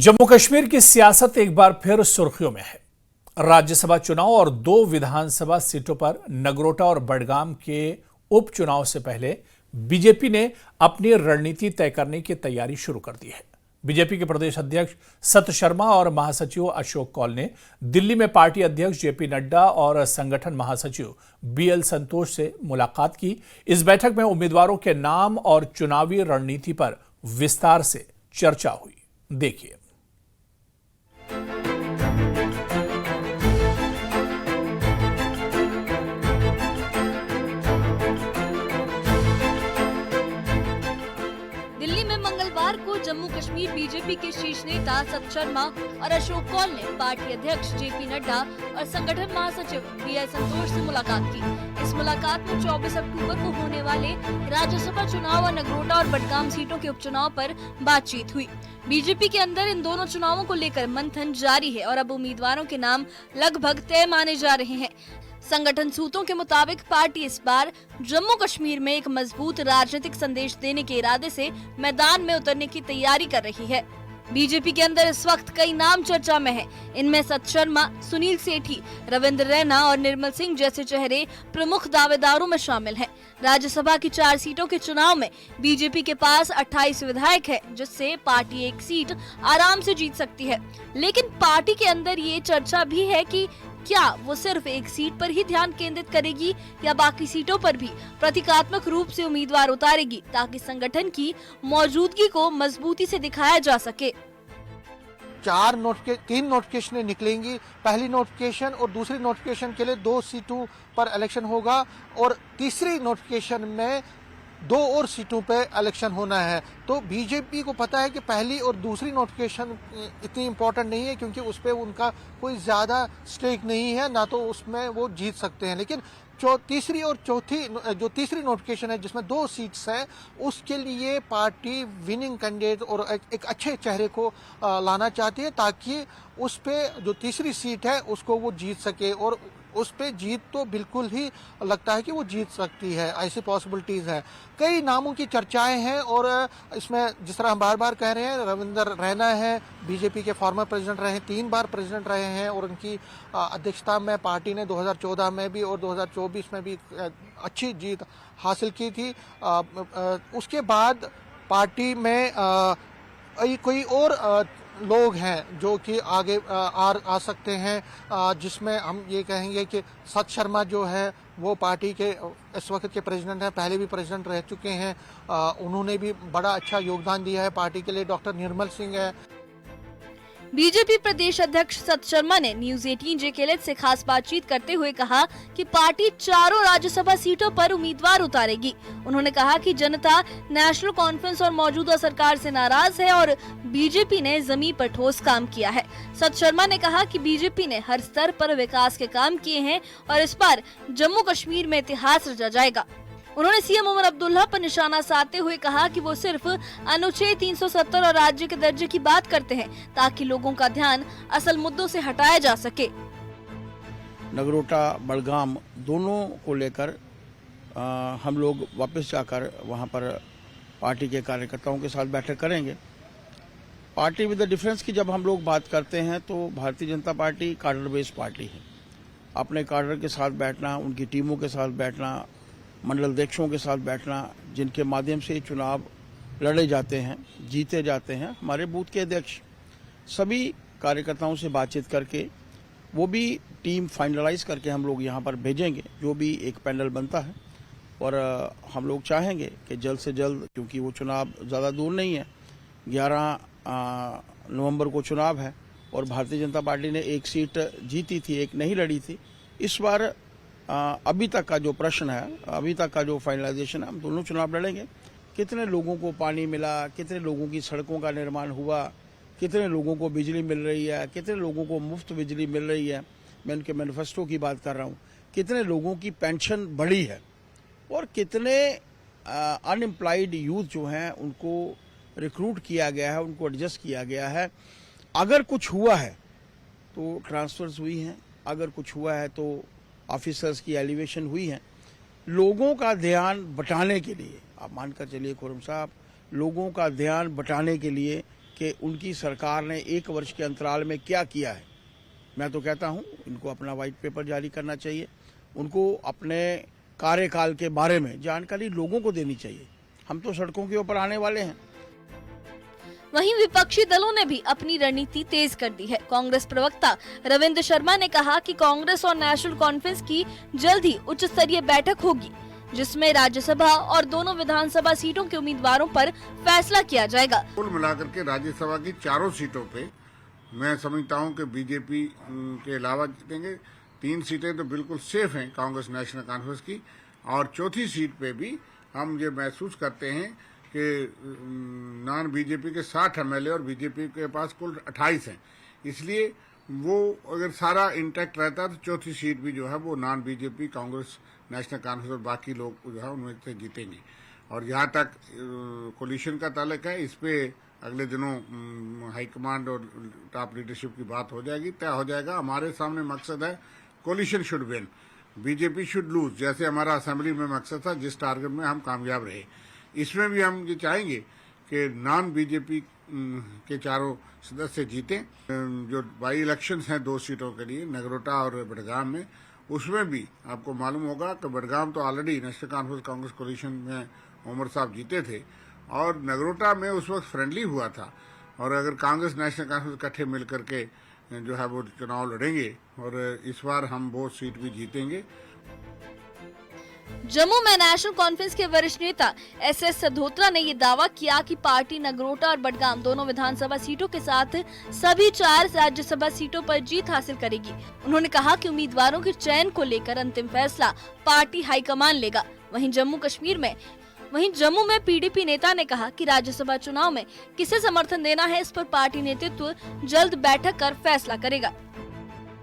जम्मू कश्मीर की सियासत एक बार फिर सुर्खियों में है। राज्यसभा चुनाव और 2 विधानसभा सीटों पर नगरोटा और बडगाम के उपचुनाव से पहले बीजेपी ने अपनी रणनीति तय करने की तैयारी शुरू कर दी है। बीजेपी के प्रदेश अध्यक्ष सत शर्मा और महासचिव अशोक कौल ने दिल्ली में पार्टी अध्यक्ष जेपी नड्डा और संगठन महासचिव बीएल संतोष से मुलाकात की। इस बैठक में उम्मीदवारों के नाम और चुनावी रणनीति पर विस्तार से चर्चा हुई। देखिए। दिल्ली में मंगलवार को जम्मू कश्मीर बीजेपी के शीर्ष नेता सत शर्मा और अशोक कौल ने पार्टी अध्यक्ष जेपी नड्डा और संगठन महासचिव बीएल संतोष से मुलाकात की। इस मुलाकात में 24 अक्टूबर को होने वाले राज्यसभा चुनाव और नगरोटा और बडगाम सीटों के उपचुनाव पर बातचीत हुई। बीजेपी के अंदर इन दोनों चुनावों को लेकर मंथन जारी है और अब उम्मीदवारों के नाम लगभग तय माने जा रहे हैं। संगठन सूत्रों के मुताबिक पार्टी इस बार जम्मू कश्मीर में एक मजबूत राजनीतिक संदेश देने के इरादे से मैदान में उतरने की तैयारी कर रही है। बीजेपी के अंदर इस वक्त कई नाम चर्चा में हैं। इनमें सत शर्मा, सुनील सेठी, रविंद्र रैना और निर्मल सिंह जैसे चेहरे प्रमुख दावेदारों में शामिल हैं। राज्यसभा की 4 सीटों के चुनाव में बीजेपी के पास 28 विधायक है, जिससे पार्टी एक सीट आराम से जीत सकती है। लेकिन पार्टी के अंदर ये चर्चा भी है कि क्या वो सिर्फ एक सीट पर ही ध्यान केंद्रित करेगी या बाकी सीटों पर भी प्रतीकात्मक रूप से उम्मीदवार उतारेगी, ताकि संगठन की मौजूदगी को मजबूती से दिखाया जा सके। 3 नोटिफिकेशन निकलेंगी। पहली नोटिफिकेशन और दूसरी नोटिफिकेशन के लिए 2 सीटों पर इलेक्शन होगा और तीसरी नोटिफिकेशन में 2 और सीटों पे इलेक्शन होना है। तो बीजेपी को पता है कि पहली और दूसरी नोटिफिकेशन इतनी इम्पोर्टेंट नहीं है, क्योंकि उस पर उनका कोई ज़्यादा स्टेक नहीं है, ना तो उसमें वो जीत सकते हैं। लेकिन तीसरी और चौथी जो तीसरी नोटिफिकेशन है जिसमें 2 सीट्स हैं, उसके लिए पार्टी विनिंग कैंडिडेट और एक अच्छे चेहरे को लाना चाहती है, ताकि उस पे जो तीसरी सीट है उसको वो जीत सके। और उस पे जीत तो बिल्कुल ही लगता है कि वो जीत सकती है, ऐसी पॉसिबिलिटीज है। कई नामों की चर्चाएं हैं और इसमें जिस तरह हम बार बार कह रहे हैं, रविंद्र रैना है, बीजेपी के फॉर्मर प्रेसिडेंट रहे, 3 बार प्रेसिडेंट रहे हैं और उनकी अध्यक्षता में पार्टी ने 2014 में भी और 2024 में भी अच्छी जीत हासिल की थी। उसके बाद पार्टी में कोई और लोग हैं जो कि आगे आ सकते हैं, जिसमें हम ये कहेंगे कि सत शर्मा जो है वो पार्टी के इस वक्त के प्रेसिडेंट हैं, पहले भी प्रेसिडेंट रह चुके हैं। उन्होंने भी बड़ा अच्छा योगदान दिया है पार्टी के लिए। डॉक्टर निर्मल सिंह है। बीजेपी प्रदेश अध्यक्ष सत शर्मा ने न्यूज 18 जेकेलेट से खास बातचीत करते हुए कहा कि पार्टी 4 राज्यसभा सीटों पर उम्मीदवार उतारेगी। उन्होंने कहा कि जनता नेशनल कॉन्फ्रेंस और मौजूदा सरकार से नाराज है और बीजेपी ने जमीन पर ठोस काम किया है। सत शर्मा ने कहा कि बीजेपी ने हर स्तर पर विकास के काम किए हैं और इस बार जम्मू कश्मीर में इतिहास रचा जाएगा। उन्होंने सीएम उमर अब्दुल्ला पर निशाना साधते हुए कहा कि वो सिर्फ अनुच्छेद 370 और राज्य के दर्जे की बात करते हैं, ताकि लोगों का ध्यान असल मुद्दों से हटाया जा सके। नगरोटा बडगाम दोनों को लेकर हम लोग वापस जाकर वहां पर पार्टी के कार्यकर्ताओं के साथ बैठक करेंगे। पार्टी विद द डिफरेंस की जब हम लोग बात करते हैं तो भारतीय जनता पार्टी कार्डर बेस्ड पार्टी है। अपने कार्डर के साथ बैठना, उनकी टीमों के साथ बैठना, मंडल अध्यक्षों के साथ बैठना, जिनके माध्यम से चुनाव लड़े जाते हैं, जीते जाते हैं, हमारे बूथ के अध्यक्ष, सभी कार्यकर्ताओं से बातचीत करके वो भी टीम फाइनलाइज करके हम लोग यहाँ पर भेजेंगे, जो भी एक पैनल बनता है। और हम लोग चाहेंगे कि जल्द से जल्द, क्योंकि वो चुनाव ज़्यादा दूर नहीं है, 11 नवंबर को चुनाव है और भारतीय जनता पार्टी ने 1 सीट जीती थी, 1 नहीं लड़ी थी। इस बार अभी तक का जो प्रश्न है, अभी तक का जो फाइनलाइजेशन है, हम दोनों चुनाव लड़ेंगे। कितने लोगों को पानी मिला, कितने लोगों की सड़कों का निर्माण हुआ, कितने लोगों को बिजली मिल रही है, कितने लोगों को मुफ्त बिजली मिल रही है, मैं उनके मैनिफेस्टो की बात कर रहा हूँ, कितने लोगों की पेंशन बढ़ी है और कितने अनएम्प्लॉयड यूथ जो हैं उनको रिक्रूट किया गया है, उनको एडजस्ट किया गया है। अगर कुछ हुआ है तो ट्रांसफर्स हुई हैं, अगर कुछ हुआ है तो ऑफिसर्स की एलिवेशन हुई है। लोगों का ध्यान बटाने के लिए, आप मानकर चलिए खुर्रम साहब, लोगों का ध्यान बटाने के लिए कि उनकी सरकार ने 1 वर्ष के अंतराल में क्या किया है। मैं तो कहता हूं इनको अपना व्हाइट पेपर जारी करना चाहिए, उनको अपने कार्यकाल के बारे में जानकारी लोगों को देनी चाहिए। हम तो सड़कों के ऊपर आने वाले हैं। वहीं विपक्षी दलों ने भी अपनी रणनीति तेज कर दी है। कांग्रेस प्रवक्ता रविंद्र शर्मा ने कहा कि कांग्रेस और नेशनल कॉन्फ्रेंस की जल्द ही उच्च स्तरीय बैठक होगी, जिसमें राज्यसभा और दोनों विधानसभा सीटों के उम्मीदवारों पर फैसला किया जाएगा। कुल मिलाकर के राज्यसभा की 4 सीटों पे मैं समझता हूं कि बीजेपी के अलावा जीतेंगे। 3 सीटें तो बिल्कुल सेफ हैं कांग्रेस नेशनल कॉन्फ्रेंस की, और चौथी सीट पे भी हम ये महसूस करते हैं कि नॉन बीजेपी के 60 एमएलए और बीजेपी के पास कुल 28 हैं। इसलिए वो अगर सारा इंटैक्ट रहता तो चौथी सीट भी जो है वो non BJP, Congress national conference और बाकी लोग जो है उनमें से जीतेंगे। और जहाँ तक कोलिशन का ताल्लुक है, इस पे अगले दिनों हाईकमांड और टॉप लीडरशिप की बात हो जाएगी, तय हो जाएगा। हमारे सामने मकसद है coalition should win, BJP should lose, जैसे हमारा असेंबली में मकसद था, जिस टारगेट में हम कामयाब रहे। इसमें भी हम ये चाहेंगे कि नॉन बीजेपी के 4 सदस्य जीतें। जो बाई इलेक्शंस हैं 2 सीटों के लिए, नगरोटा और बडगाम में, उसमें भी आपको मालूम होगा कि बडगाम तो already National Conference Congress coalition में उमर साहब जीते थे, और नगरोटा में उस वक्त फ्रेंडली हुआ था। और अगर कांग्रेस नेशनल कॉन्फ्रेंस इकट्ठे मिल करके जो है वो चुनाव लड़ेंगे, और इस बार हम वो सीट भी जीतेंगे। जम्मू में नेशनल कॉन्फ्रेंस के वरिष्ठ नेता एस.एस. सधोत्रा ने ये दावा किया कि पार्टी नगरोटा और बडगाम दोनों विधानसभा सीटों के साथ सभी 4 राज्यसभा सीटों पर जीत हासिल करेगी। उन्होंने कहा कि उम्मीदवारों के चयन को लेकर अंतिम फैसला पार्टी हाईकमान लेगा। वहीं जम्मू में पीडीपी नेता ने कहा कि राज्यसभा चुनाव में किसे समर्थन देना है, इस पर पार्टी नेतृत्व जल्द बैठक कर फैसला करेगा।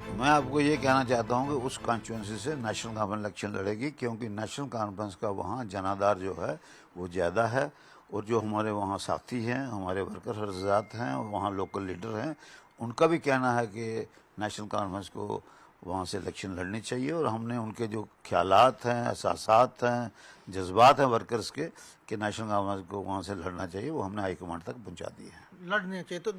मैं आपको ये कहना चाहता हूँ कि उस कॉन्स्टिट्यूंसी से नेशनल कॉन्फ्रेंस इलेक्शन लड़ेगी, क्योंकि नेशनल कॉन्फ्रेंस का वहाँ जनाधार जो है वो ज़्यादा है, और जो हमारे वहाँ साथी हैं, हमारे वर्कर हर्जात हैं, वहाँ लोकल लीडर हैं, उनका भी कहना है कि नेशनल कॉन्फ्रेंस को वहाँ से इलेक्शन लड़नी चाहिए। और हमने उनके जो ख्यालात हैं, एहसासात हैं, जज्बात हैं वर्कर्स के कि नेशनल कॉन्फ्रेंस को वहाँ से लड़ना चाहिए, वो हमने हाईकमांड तक पहुँचा दिए हैं। लड़ने चाहिए। तो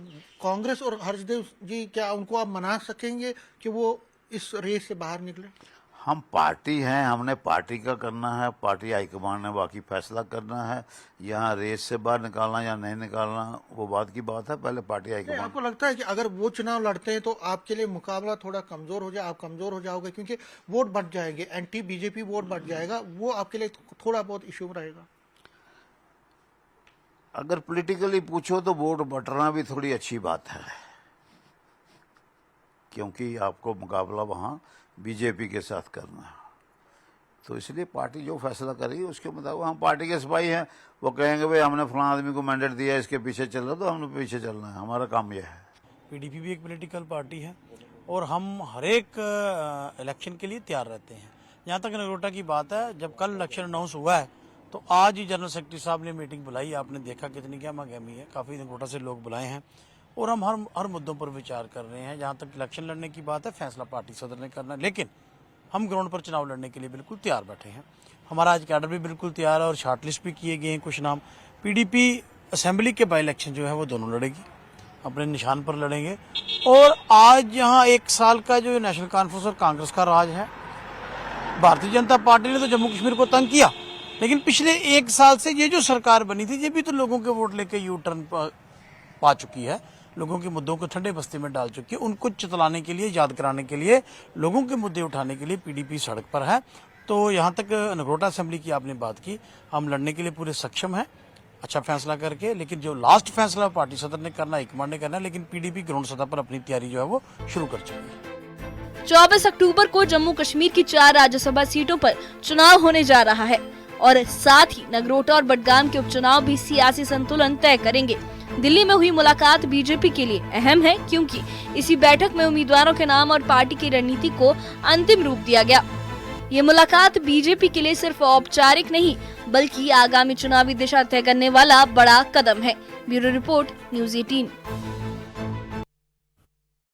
कांग्रेस और हर्षदेव जी, क्या उनको आप मना सकेंगे कि वो इस रेस से बाहर निकले? हम पार्टी हैं, हमने पार्टी का करना है, पार्टी हाईकमांड ने बाकी फैसला करना है। यहाँ रेस से बाहर निकालना या नहीं निकालना वो बात की बात है, पहले पार्टी हाईकमांड। आपको लगता है कि अगर वो चुनाव लड़ते हैं तो आपके लिए मुकाबला थोड़ा कमजोर हो जाए, आप कमजोर हो जाओगे, क्योंकि वोट बढ़ जाएंगे, एंटी बीजेपी वोट बढ़ जाएगा, वो आपके लिए थोड़ा बहुत इश्यू रहेगा? अगर पॉलिटिकली पूछो तो वोट बटना भी थोड़ी अच्छी बात है, क्योंकि आपको मुकाबला वहाँ बीजेपी के साथ करना है। तो इसलिए पार्टी जो फैसला करेगी उसके मुताबिक, हम पार्टी के सिपाही हैं, वो कहेंगे भाई हमने फलां आदमी को मैंडेट दिया है, इसके पीछे चल रहा, तो हमने पीछे चलना है, हमारा काम यह है। पीडीपी भी एक पॉलिटिकल पार्टी है और हम हर एक इलेक्शन के लिए तैयार रहते हैं। जहाँ तक नगरोटा की बात है, जब कल इलेक्शन अनाउंस हुआ है तो आज ही जनरल सेक्रेटरी साहब ने मीटिंग बुलाई। आपने देखा कितनी क्या महंगाई है, काफ़ी नगरोटा से लोग बुलाए हैं, और हम हर मुद्दों पर विचार कर रहे हैं। जहाँ तक इलेक्शन लड़ने की बात है, फैसला पार्टी सदर ने करना है, लेकिन हम ग्राउंड पर चुनाव लड़ने के लिए बिल्कुल तैयार बैठे हैं। हमारा आज कैडर भी बिल्कुल तैयार है और शॉर्टलिस्ट भी किए गए हैं कुछ नाम। पीडीपी असेंबली के बाई इलेक्शन जो है वो दोनों लड़ेगी, अपने निशान पर लड़ेंगे। और आज यहाँ 1 साल का जो नेशनल कॉन्फ्रेंस और कांग्रेस का राज है, भारतीय जनता पार्टी ने तो जम्मू कश्मीर को तंग किया, लेकिन पिछले 1 साल से ये जो सरकार बनी थी, ये भी तो लोगों के वोट लेके यू टर्न पा चुकी है, लोगों के मुद्दों को ठंडे बस्ते में डाल चुकी है। उनको चितलाने के लिए, याद कराने के लिए, लोगों के मुद्दे उठाने के लिए पीडीपी सड़क पर है। तो यहाँ तक नगरोटा असेंबली की आपने बात की, हम लड़ने के लिए पूरे सक्षम हैं अच्छा फैसला करके, लेकिन जो लास्ट फैसला पार्टी सदर ने करना, हाईकमांड ने करना है, लेकिन पीडीपी ग्राउंड सतह पर अपनी तैयारी जो है वो शुरू कर चुकी है। 24 अक्टूबर को जम्मू कश्मीर की 4 राज्यसभा सीटों पर चुनाव होने जा रहा है, और साथ ही नगरोटा और बडगाम के उपचुनाव भी सियासी संतुलन तय करेंगे। दिल्ली में हुई मुलाकात बीजेपी के लिए अहम है, क्योंकि इसी बैठक में उम्मीदवारों के नाम और पार्टी की रणनीति को अंतिम रूप दिया गया। ये मुलाकात बीजेपी के लिए सिर्फ औपचारिक नहीं, बल्कि आगामी चुनावी दिशा तय करने वाला बड़ा कदम है। Bureau report, news 18।